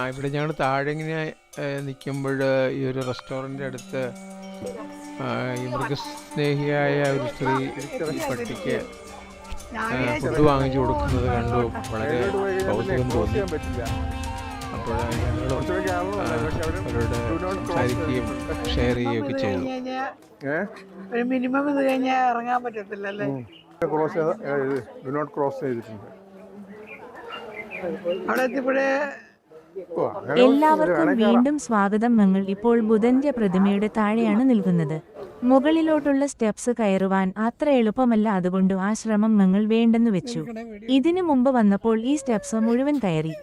ഇവിടെ ഞങ്ങൾ താഴെ ഇങ്ങനെ നിൽക്കുമ്പോൾ ഈ ഒരു റെസ്റ്റോറൻറ്റിൻ്റെ അടുത്ത് ഈ മൃഗസ്നേഹിയായ ഒരു സ്ത്രീ ഈ പട്ടിക്ക് ഫുഡ് വാങ്ങിച്ചു കൊടുക്കുന്നത് കണ്ടു. വളരെ കൗതുകം തോന്നി. അപ്പോൾ ഞങ്ങൾ അവരോട് സംസാരിക്കുകയും ഷെയർ ചെയ്യുകയൊക്കെ ചെയ്തു. ഒരു മിനിമം ഇത് കഴിഞ്ഞാൽ ഇറങ്ങാൻ പറ്റത്തില്ലല്ലേ? ക്രോസ് ചെയ്തിട്ടുണ്ട്. അവിടെ എത്തിയപ്പോഴേ എല്ലാവർക്കും വീണ്ടും സ്വാഗതം. ഞങ്ങൾ ഇപ്പോൾ ബുധന്റെ പ്രതിമയുടെ താഴെയാണ് നിൽക്കുന്നത്. മുകളിലോട്ടുള്ള സ്റ്റെപ്സ് കയറുവാൻ അത്ര എളുപ്പമല്ല, അതുകൊണ്ട് ആ ശ്രമം ഞങ്ങൾ വേണ്ടെന്ന് വെച്ചു. ഇതിനു മുമ്പ് വന്നപ്പോൾ ഈ സ്റ്റെപ്സ് മുഴുവൻ കയറി.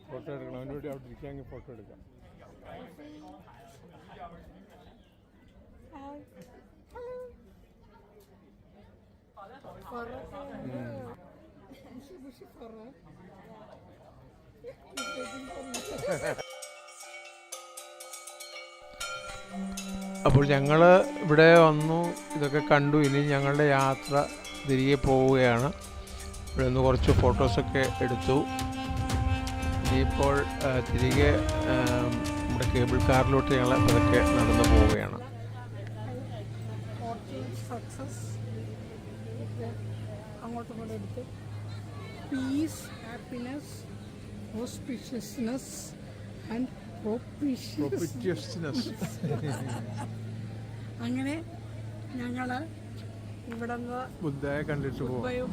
ഫോട്ടോ എടുക്കണം, അവൻ്റെ കൂടി അവിടെ ഇരിക്കാമെങ്കിൽ ഫോട്ടോ എടുക്കാം. അപ്പോൾ ഞങ്ങൾ ഇവിടെ വന്നു, ഇതൊക്കെ കണ്ടു. ഇനി ഞങ്ങളുടെ യാത്ര തിരികെ പോവുകയാണ്. ഇവിടെ നിന്ന് കുറച്ച് ഫോട്ടോസൊക്കെ എടുത്തു. ഇനിയിപ്പോൾ തിരികെ നമ്മുടെ കേബിൾ കാറിലോട്ട് ഞങ്ങൾ അതൊക്കെ നടന്നു പോവുകയാണ്. അങ്ങോട്ടും കൂടെ എടുത്ത് പീസ്, ഹാപ്പിനെസ്, ഓസ്പിഷ്യസ്നെസ് ആൻഡ് പ്രോപ്പിഷ്യസ്നെസ്. അങ്ങനെ ഞങ്ങൾ ഇവിടെ നിന്ന് ബുദ്ധയെ കണ്ടിട്ട്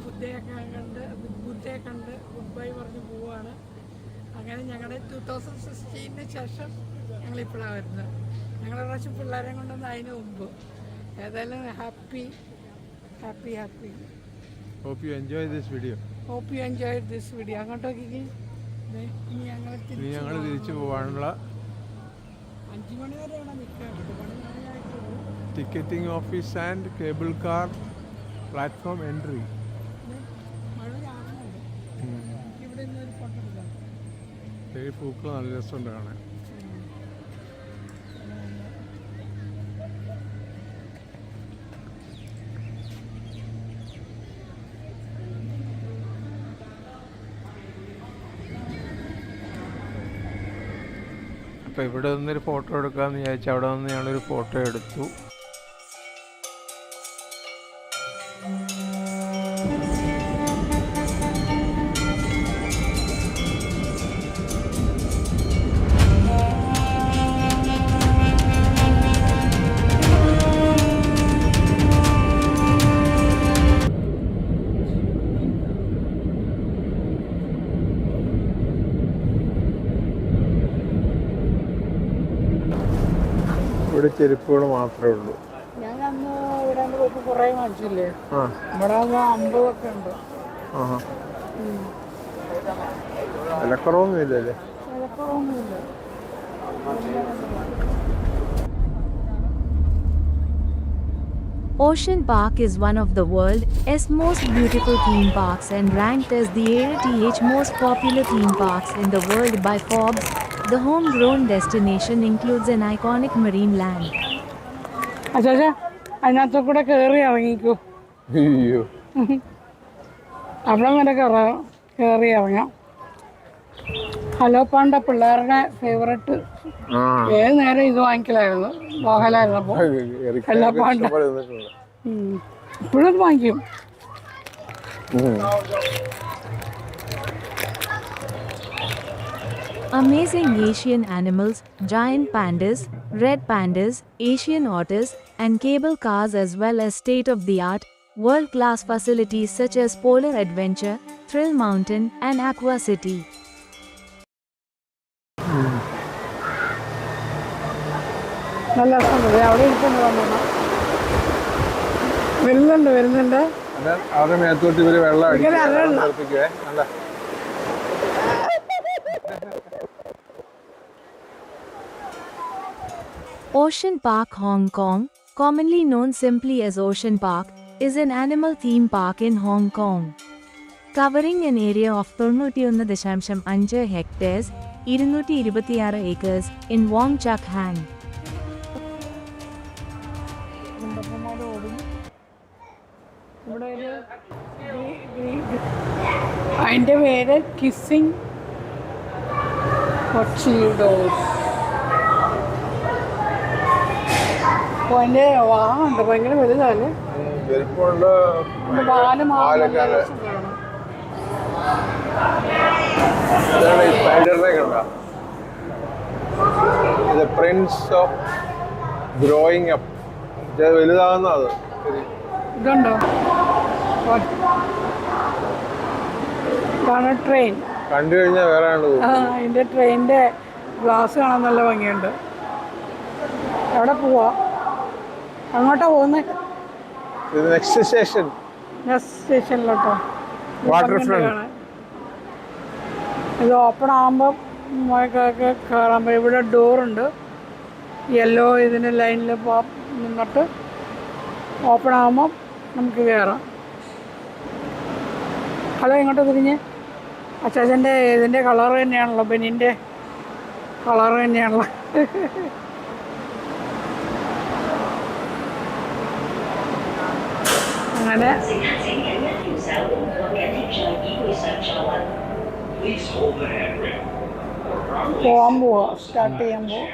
ബുദ്ധയെ കണ്ട് ഗുഡ് ബൈ പറഞ്ഞ് പോവുകയാണ്. അങ്ങനെ ഞങ്ങളുടെ 2016 ശേഷം ഞങ്ങളിപ്പോഴാണ് വരുന്നത്. ഞങ്ങളെ പ്രാവശ്യം പിള്ളേരെ കൊണ്ടുവന്ന് അതിന് മുമ്പ്. ഏതായാലും happy. Hope you enjoy this video. അങ്ങോട്ട് നോക്കിക്കേ. ഇനി ഞങ്ങൾ തിരിച്ചു പോകാനുള്ള 5 മണി വരെയാണ് നിൽക്കുക. Ticketing office and cable car platform entry. മഴ കാണുന്നുണ്ട്. ഇവിടെ നിന്നൊരു ഫോട്ടോ എടുക്കാം. ഈ പൂക്കൾ നല്ല രസമുണ്ട് കാണാൻ. അപ്പോൾ ഇവിടെ നിന്നൊരു ഫോട്ടോ എടുക്കാമെന്ന് വിചാരിച്ചു. അവിടെ നിന്ന് ഞങ്ങളൊരു ഫോട്ടോ എടുത്തു. ഇവിടെ ചെരുപ്പുകൾ മാത്രമേ ഉള്ളൂ. ഞാൻ അന്ന് ഇവിടെ കുറേ കാണിച്ചില്ലേ? ഇവിടെ 50 ഒക്കെ ഉണ്ട്. വിലക്കുറവൊന്നുമില്ലല്ലേ? വിലക്കുറവൊന്നുമില്ല. Ocean Park is one of the world's most beautiful theme parks and ranked as the 8th most popular theme parks in the world by Forbes. The homegrown destination includes an iconic marine land. അച്ഛാ, അതിനകത്ത് കൂടെ കയറി ഇറങ്ങിക്കോ. അവിടെ വരെ കയറി ഇറങ്ങാം. Hello Panda പിള്ളേരുടെ ഫേവറേറ്റ്. ഏത് നേരം ഇത് വാങ്ങിക്കലായിരുന്നു. മോഹൻലായിരുന്നപ്പോൾ ഹലോ പാണ്ട ഇപ്പോഴും വാങ്ങിക്കും. Amazing Asian animals, giant pandas, red pandas, Asian otters, and cable cars, as well as state-of-the-art, world-class facilities such as Polar Adventure, Thrill Mountain, and Aqua City. നല്ല രസമുണ്ട്. അവിടെ വരുന്നുണ്ട്. അവരുടെ മേത്തോട്ട് ഇവര് വെള്ളം അടിക്കുവേ. Ocean Park Hong Kong, commonly known simply as Ocean Park, is an animal theme park in Hong Kong. Covering an area of 91.5 hectares, 226 acres, in Wong Chuk Hang. കുണ്ടപ്പന്മാർ ഓടും. ഇവിടെ ഒരു അതിൻ്റെ പേര് കിസ്സിങ് ചിൽഡോസ്. അപ്പോൾ അതിൻ്റെ വാഹമുണ്ട്, ഭയങ്കര വലുതല്ലേ. വലിപ്പമുണ്ട്. പാല് മാത്രം ഇതാണ് ഈ സ്പൈഡറിനെ കണ്ട ഇത് പ്രിൻസ് ഓഫ് ഗ്രോയിങ് അപ്പ്. ഇത് വലുതാകുന്ന അത് ഇതുണ്ടോ? ഇതാണ് ട്രെയിൻ. കണ്ടു കഴിഞ്ഞാൽ വേറെ ആണ് തോന്നുന്നു. അതിൻ്റെ ട്രെയിനിൻ്റെ ഗ്ലാസ് കാണാൻ നല്ല ഭംഗിയുണ്ട്. എവിടെ പോവാ? അങ്ങോട്ടാ പോകുന്നത്? ഇത് നെക്സ്റ്റ് സ്റ്റേഷൻ സ്റ്റേഷനിലോട്ടോ. വാട്ടർ ഇത് ഓപ്പൺ ആകുമ്പോൾ കയറാൻ ഇവിടെ ഡോറുണ്ട്. യെല്ലോ ഇതിന് ലൈനിൽ നിന്നിട്ട് ഓപ്പൺ ആകുമ്പോൾ നമുക്ക് കയറാം. ഹലോ, ഇങ്ങോട്ട് തിരിഞ്ഞ്. അച്ചാച്ചൻ്റെ ഇതിൻ്റെ കളർ തന്നെയാണല്ലോ, ബെനിൻ്റെ കളർ തന്നെയാണല്ലോ. അങ്ങനെ പോകാൻ പോവാ, സ്റ്റാർട്ട് ചെയ്യാൻ പോവാ.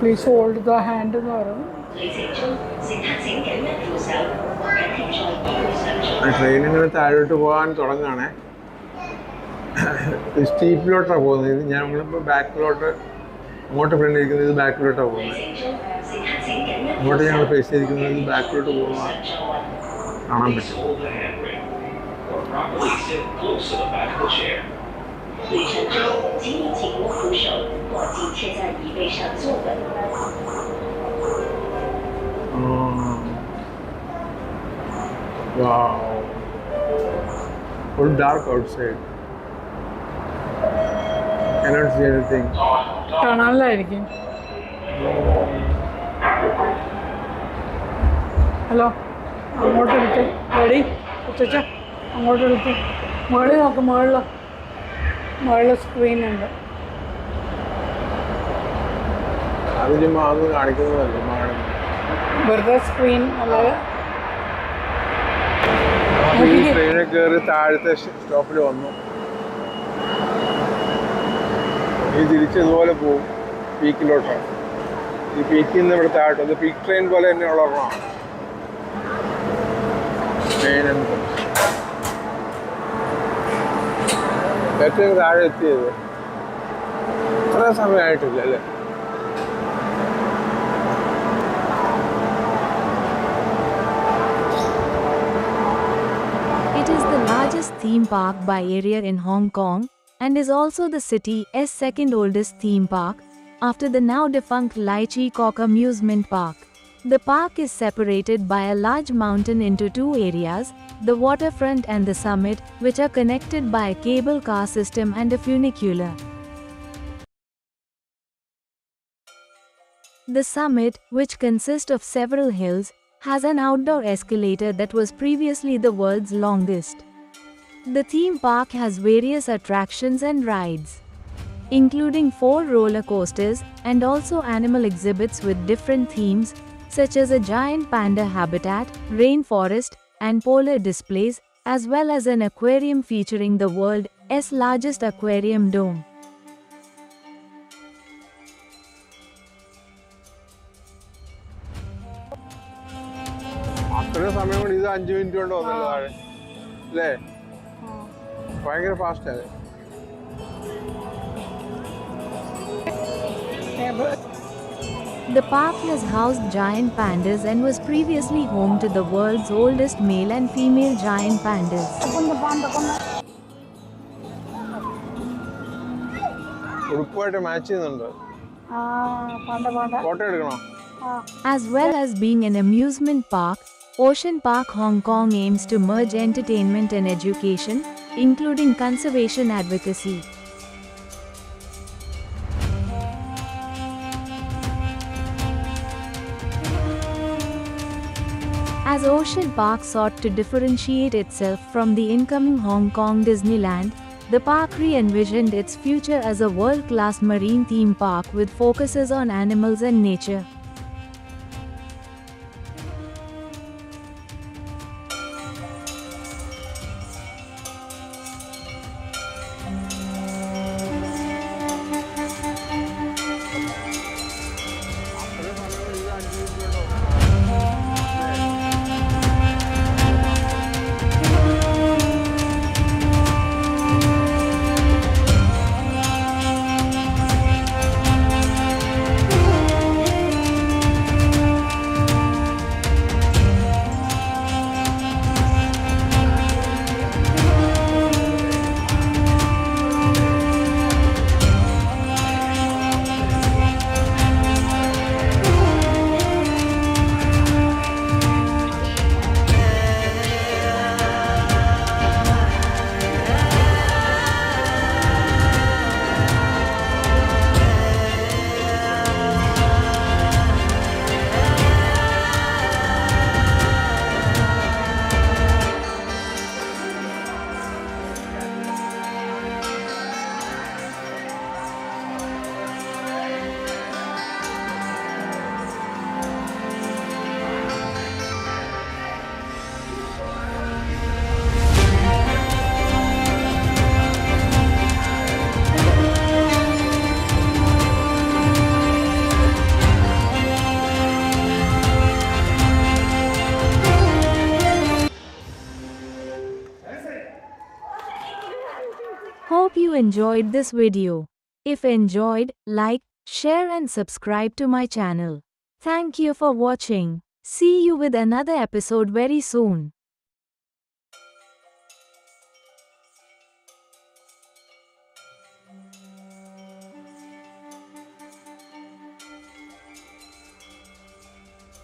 പ്ലീസ് ഹോൾഡ് ദ ഹാൻഡ് എന്ന് പറയുന്നു. ട്രെയിനിങ്ങനെ താഴോട്ട് പോകാൻ തുടങ്ങുകയാണേ. സ്റ്റീപ്പിലോട്ടാണ് പോകുന്നത്. ഇത് ഞങ്ങളിപ്പോൾ ബാക്കിലോട്ട്, അങ്ങോട്ട് ഫ്രണ്ട് ഇരിക്കുന്നത് ഇത് ബാക്കിലോട്ടാണ് പോകുന്നത്. അങ്ങോട്ട് ഞങ്ങൾ ഫേസ് ചെയ്തിരിക്കുന്നത് ഇത് ബാക്കിലോട്ട് പോകുന്ന കാണാൻ പറ്റും. Wow. Full dark outside. Cannot see anything. കാണാനില്ലായിരിക്കും. ഹലോ, അങ്ങോട്ട് എടുത്ത് റെഡി ഉച്ച അങ്ങോട്ട് എടുത്ത് മുകളിൽ നോക്ക്. മുകളിൽ സ്ക്രീനുണ്ട്. അത് ചുമ്മാ അതൊന്നും കാണിക്കുന്നതല്ല, വെറുതെ സ്ക്രീൻ. അല്ലാതെ ഈ ട്രെയിനിൽ കയറി താഴത്തെ സ്റ്റോപ്പിൽ വന്നു. ഈ തിരിച്ച് ഇതുപോലെ പോവും പീക്കിലോട്ടാണ്. ഈ പീക്കിൽ നിന്ന് ഇവിടെ താഴോട്ട് അത് പീക്ക് ട്രെയിൻ പോലെ തന്നെയുള്ള ഒരെണ്ണമാണ് ട്രെയിൻ. ഏറ്റവും താഴെ എത്തിയത് ഇത്ര സമയമായിട്ടില്ല അല്ലേ? It is the largest theme park by area in Hong Kong and is also the city's second oldest theme park, after the now defunct Lai Chi Kok Amusement Park. The park is separated by a large mountain into two areas, the waterfront and the summit, which are connected by a cable car system and a funicular. The summit, which consists of several hills, has an outdoor escalator that was previously the world's longest. The theme park has various attractions and rides, including 4 roller coasters and also animal exhibits with different themes, such as a giant panda habitat, rainforest, and polar displays, as well as an aquarium featuring the world's largest aquarium dome. അത്രയും സമയം കൊണ്ട് ഇത് 5 minute കൊണ്ട് വന്നല്ലോ താഴെ അല്ലേ? ഭയങ്കര fast ആയത്. The park has housed giant pandas and was previously home to the world's oldest male and female giant pandas. ഉടുപ്പുമായിട്ട് മാച്ച് ചെയ്യുന്നുണ്ട്. ഫോട്ടോ എടുക്കണോ? As well as being an amusement park, Ocean Park Hong Kong aims to merge entertainment and education, including conservation advocacy. As Ocean Park sought to differentiate itself from the incoming Hong Kong Disneyland, the park re-envisioned its future as a world-class marine theme park with focuses on animals and nature. Hope you enjoyed this video. If enjoyed, like, share and subscribe to my channel. Thank you for watching. See you with another episode very soon.